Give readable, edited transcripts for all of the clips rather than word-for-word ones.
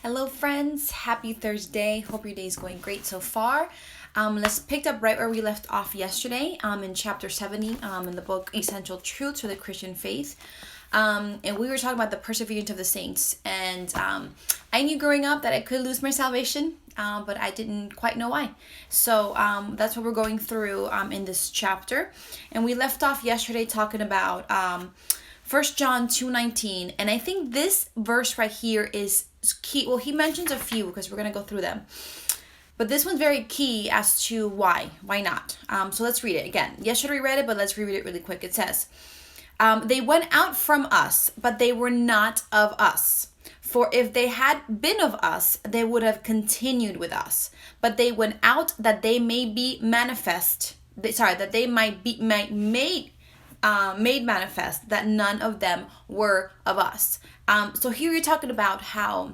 Hello, friends. Happy Thursday. Hope your day is going great so far. Let's pick up right where we left off yesterday in chapter 70 in the book Essential Truths for the Christian Faith. And we were talking about the perseverance of the saints. And I knew growing up that I could lose my salvation, but I didn't quite know why. So that's what we're going through in this chapter. And we left off yesterday talking about 1 John 2:19. And I think this verse right here is key. Well, he mentions a few because we're going to go through them. But this one's very key as to why. Why not? So let's read it again. Yesterday we read it, but let's reread it really quick. It says, they went out from us, but they were not of us. For if they had been of us, they would have continued with us. But they went out that they may be manifest. That they might be made manifest that none of them were of us. So here you're talking about how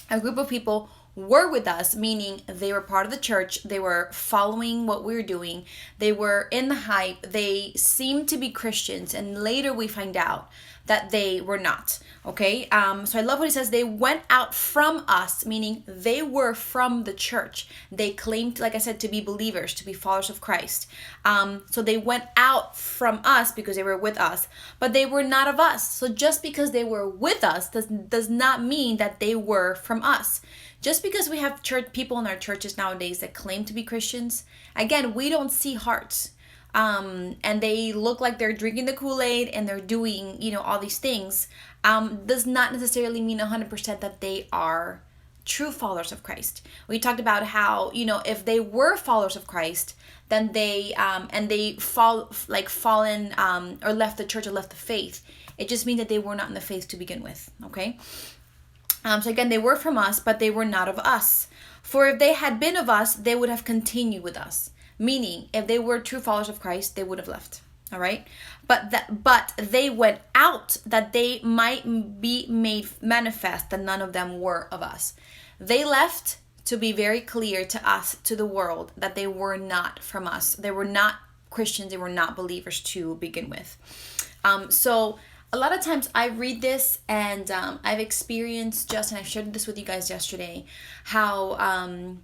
a group of people were with us, meaning they were part of the church, they were following what we were doing, they were in the hype, they seemed to be Christians, and later we find out that they were not. Okay, so I love what he says. They went out from us, meaning they were from the church. They claimed, like I said, to be believers, to be followers of Christ. So they went out from us because they were with us, but they were not of us. So just because they were with us does not mean that they were from us. Just because we have church people in our churches nowadays that claim to be Christians, again, we don't see hearts. And they look like they're drinking the Kool-Aid and they're doing, all these things, does not necessarily mean 100% that they are true followers of Christ. We talked about how, if they were followers of Christ, then they, and they fallen, or left the church or left the faith, it just means that they were not in the faith to begin with, okay? So again, they were from us, but they were not of us. For if they had been of us, they would have continued with us. Meaning, if they were true followers of Christ, they would have left. All right? But they went out that they might be made manifest that none of them were of us. They left to be very clear to us, to the world, that they were not from us. They were not Christians. They were not believers to begin with. So a lot of times I read this and I've experienced and I shared this with you guys yesterday, how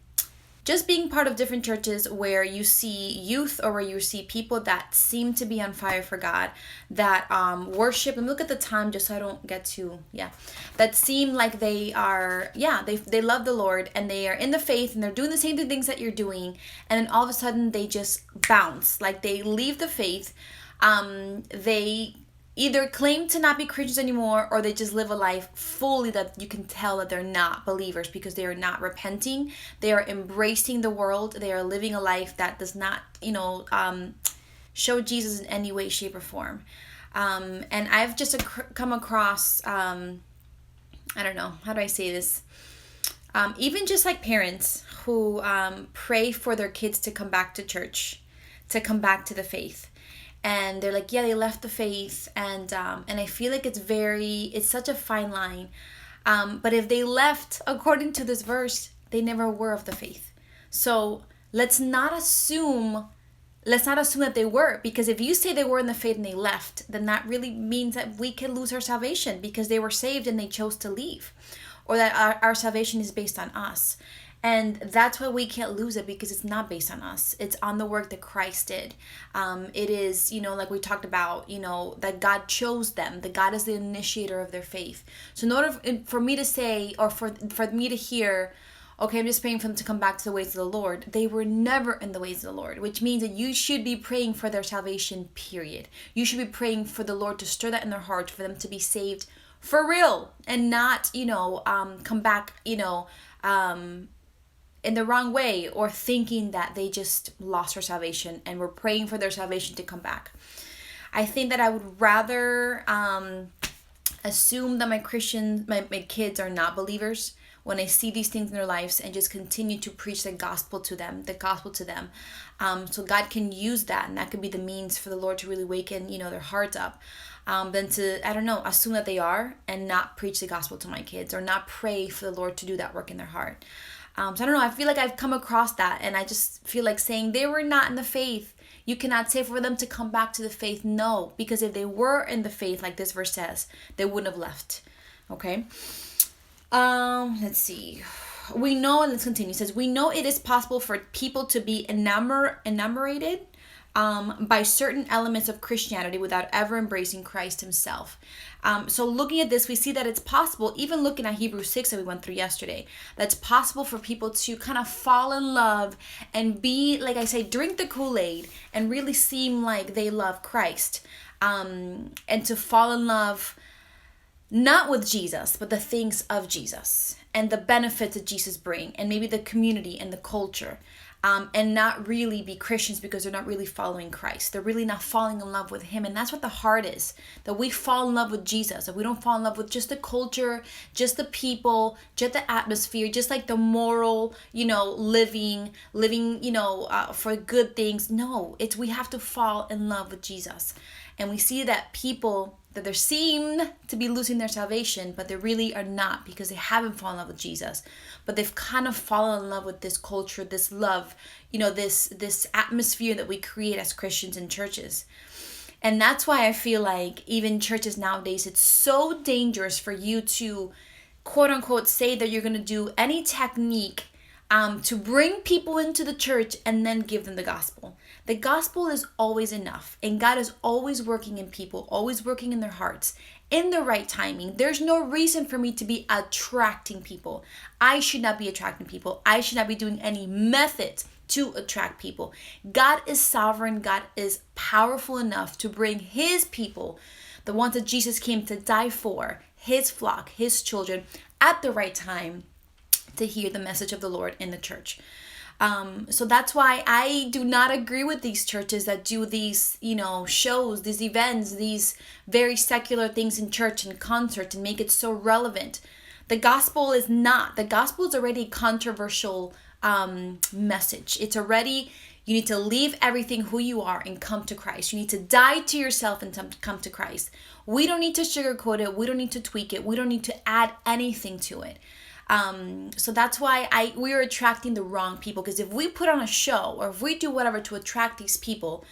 just being part of different churches where you see youth or where you see people that seem to be on fire for God, that worship, and look at the time just so I don't get too, that seem like they are, they love the Lord and they are in the faith and they're doing the same things that you're doing, and then all of a sudden they just bounce, like they leave the faith, they either claim to not be Christians anymore, or they just live a life fully that you can tell that they're not believers because they are not repenting. They are embracing the world. They are living a life that does not, show Jesus in any way, shape, or form. And I've just come across, I don't know, how do I say this? Even just like parents who pray for their kids to come back to church, to come back to the faith. And they're like, they left the faith, and I feel like it's such a fine line. But if they left, according to this verse, they never were of the faith. So let's not assume that they were, because if you say they were in the faith and they left, then that really means that we can lose our salvation because they were saved and they chose to leave, or that our salvation is based on us. And that's why we can't lose it, because it's not based on us. It's on the work that Christ did. It is, like we talked about, that God chose them. That God is the initiator of their faith. So in order for me to say, or for me to hear, okay, I'm just praying for them to come back to the ways of the Lord, they were never in the ways of the Lord, which means that you should be praying for their salvation, period. You should be praying for the Lord to stir that in their heart, for them to be saved for real, and not, come back, in the wrong way, or thinking that they just lost their salvation and we're praying for their salvation to come back. I think that I would rather assume that my kids are not believers when I see these things in their lives, and just continue to preach the gospel to them, so God can use that, and that could be the means for the Lord to really waken, their hearts up, than to, assume that they are and not preach the gospel to my kids, or not pray for the Lord to do that work in their heart. So I don't know, I feel like I've come across that, and I just feel like saying they were not in the faith. You cannot say for them to come back to the faith. No, because if they were in the faith, like this verse says, they wouldn't have left. Okay? Let's see. We know, and let's continue. It says, we know it is possible for people to be enamored by certain elements of Christianity without ever embracing Christ himself. So looking at this, we see that it's possible, even looking at Hebrews 6 that we went through yesterday, that's possible for people to kind of fall in love and be, like I say, drink the Kool-Aid and really seem like they love Christ. And to fall in love not with Jesus, but the things of Jesus and the benefits that Jesus bring, and maybe the community and the culture, and not really be Christians because they're not really following Christ. They're really not falling in love with him. And that's what the heart is, that we fall in love with Jesus, that we don't fall in love with just the culture, just the people, just the atmosphere, just like the moral, living, for good things. No, we have to fall in love with Jesus. And we see that people, that they seem to be losing their salvation, but they really are not, because they haven't fallen in love with Jesus. But they've kind of fallen in love with this culture, this love, this atmosphere that we create as Christians in churches. And that's why I feel like even churches nowadays, it's so dangerous for you to, quote unquote, say that you're going to do any technique to bring people into the church and then give them the gospel. The gospel is always enough, and God is always working in people, always working in their hearts, in the right timing. There's no reason for me to be attracting people. I should not be attracting people. I should not be doing any method to attract people. God is sovereign. God is powerful enough to bring his people, the ones that Jesus came to die for, his flock, his children, at the right time, to hear the message of the Lord in the church. So that's why I do not agree with these churches that do these, shows, these events, these very secular things in church and concerts and make it so relevant. The gospel is not. The gospel is already a controversial message. It's already, you need to leave everything who you are and come to Christ. You need to die to yourself and come to Christ. We don't need to sugarcoat it. We don't need to tweak it. We don't need to add anything to it. So that's why we are attracting the wrong people, because if we put on a show or if we do whatever to attract these people,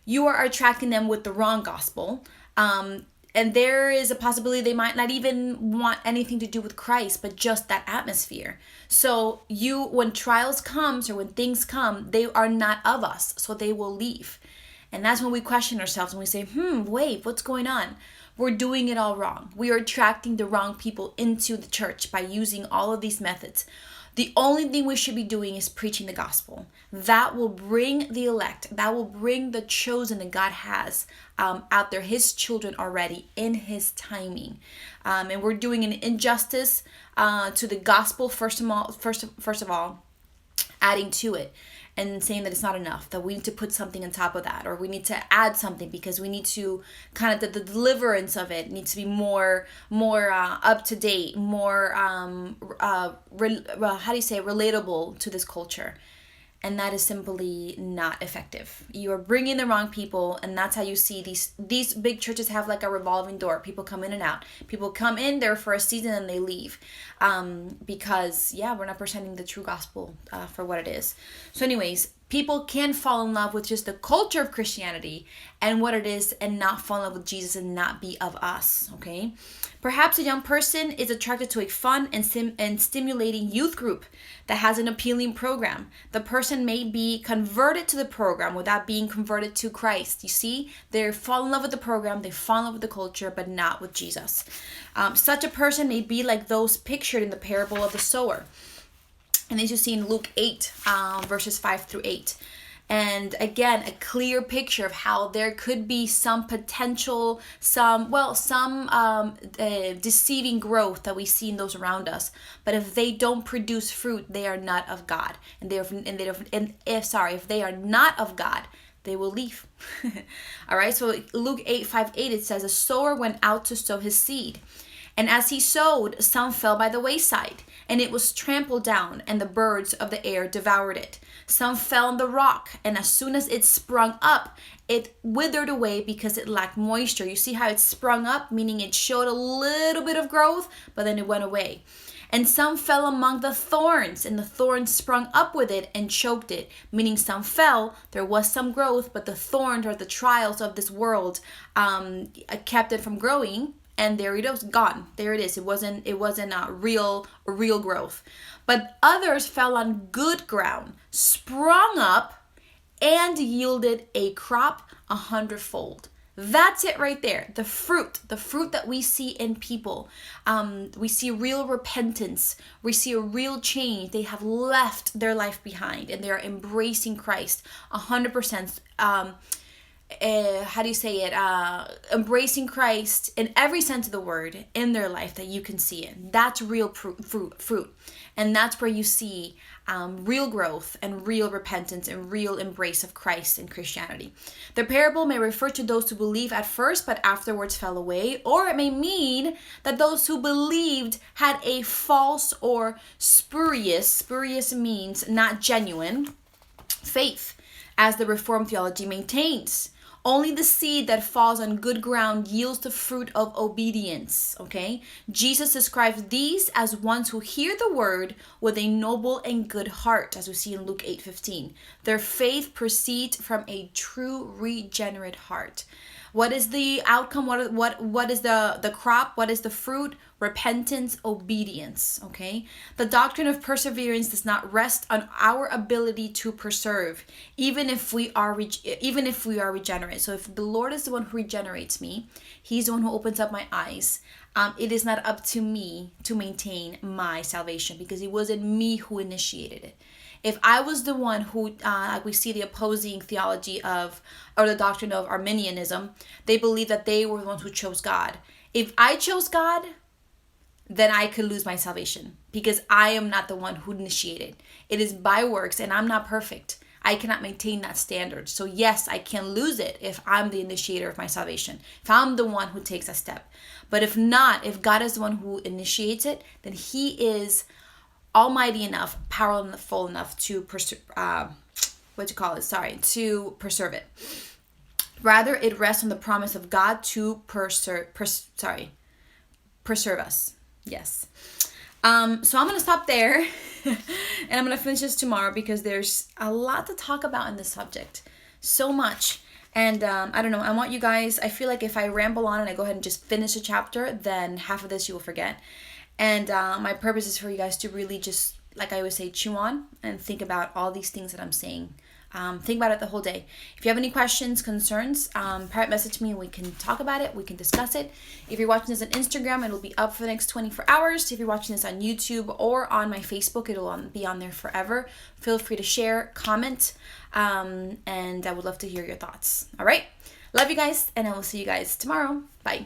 you are attracting them with the wrong gospel. And there is a possibility they might not even want anything to do with Christ, but just that atmosphere. So when trials comes or when things come, they are not of us, so they will leave. And that's when we question ourselves and we say, wait, what's going on? We're doing it all wrong. We are attracting the wrong people into the church by using all of these methods. The only thing we should be doing is preaching the gospel. That will bring the elect. That will bring the chosen that God has out there, his children already, in his timing. And we're doing an injustice to the gospel, first of all, adding to it and saying that it's not enough, that we need to put something on top of that, or we need to add something because we need to kind of, the deliverance of it needs to be more up to date, more relatable to this culture. And that is simply not effective. You are bringing the wrong people, and that's how you see these big churches have like a revolving door. People come in and out. People come in there for a season and they leave, because we're not presenting the true gospel for what it is. So anyways, people can fall in love with just the culture of Christianity and what it is, and not fall in love with Jesus and not be of us, okay? Perhaps a young person is attracted to a fun and stimulating youth group that has an appealing program. The person may be converted to the program without being converted to Christ. You see, they fall in love with the program, they fall in love with the culture, but not with Jesus. Such a person may be like those pictured in the parable of the sower. And this you see in Luke 8, verses 5 through 8. And again, a clear picture of how there could be some potential, some deceiving growth that we see in those around us. But if they don't produce fruit, they are not of God. If they are not of God, they will leave. All right. So Luke 8:5-8, it says, a sower went out to sow his seed. And as he sowed, some fell by the wayside, and it was trampled down, and the birds of the air devoured it. Some fell on the rock, and as soon as it sprung up, it withered away because it lacked moisture. You see how it sprung up, meaning it showed a little bit of growth, but then it went away. And some fell among the thorns, and the thorns sprung up with it and choked it, meaning some fell, there was some growth, but the thorns or the trials of this world kept it from growing. and there it was, gone. There it is. It wasn't real growth. But others fell on good ground, sprung up, and yielded a crop 100-fold. That's it right there. The fruit that we see in people. We see real repentance. We see a real change. They have left their life behind and they are embracing Christ 100%. How do you say it? Embracing Christ in every sense of the word in their life that you can see it. That's real fruit. And that's where you see real growth and real repentance and real embrace of Christ and Christianity. The parable may refer to those who believe at first but afterwards fell away, or it may mean that those who believed had a false or spurious means not genuine, faith, as the Reformed theology maintains. Only the seed that falls on good ground yields the fruit of obedience, okay? Jesus describes these as ones who hear the word with a noble and good heart, as we see in Luke 8:15. Their faith proceeds from a true regenerate heart. What is the outcome? What is the crop? What is the fruit? Repentance, obedience, okay? The doctrine of perseverance does not rest on our ability to persevere, even if we are regenerate. So if the Lord is the one who regenerates me, he's the one who opens up my eyes. It is not up to me to maintain my salvation because it wasn't me who initiated it. If I was the one who, like we see the opposing theology of, or the doctrine of Arminianism, they believe that they were the ones who chose God. If I chose God, then I could lose my salvation because I am not the one who initiated. It is by works and I'm not perfect. I cannot maintain that standard. So yes, I can lose it if I'm the initiator of my salvation, if I'm the one who takes a step. But if not, if God is the one who initiates it, then he is almighty enough, powerful enough to preserve it. Rather, it rests on the promise of God to preserve us. Yes. So I'm going to stop there and I'm going to finish this tomorrow because there's a lot to talk about in this subject. So much. And I don't know, I want you guys, I feel like if I ramble on and I go ahead and just finish a chapter, then half of this you will forget. And my purpose is for you guys to really just, like I always say, chew on and think about all these things that I'm saying. Think about it the whole day. If you have any questions, concerns, private message me and we can talk about it. We can discuss it. If you're watching this on Instagram, it'll be up for the next 24 hours. If you're watching this on YouTube or on my Facebook, it'll be on there forever. Feel free to share, comment, and I would love to hear your thoughts. All right? Love you guys, and I will see you guys tomorrow. Bye.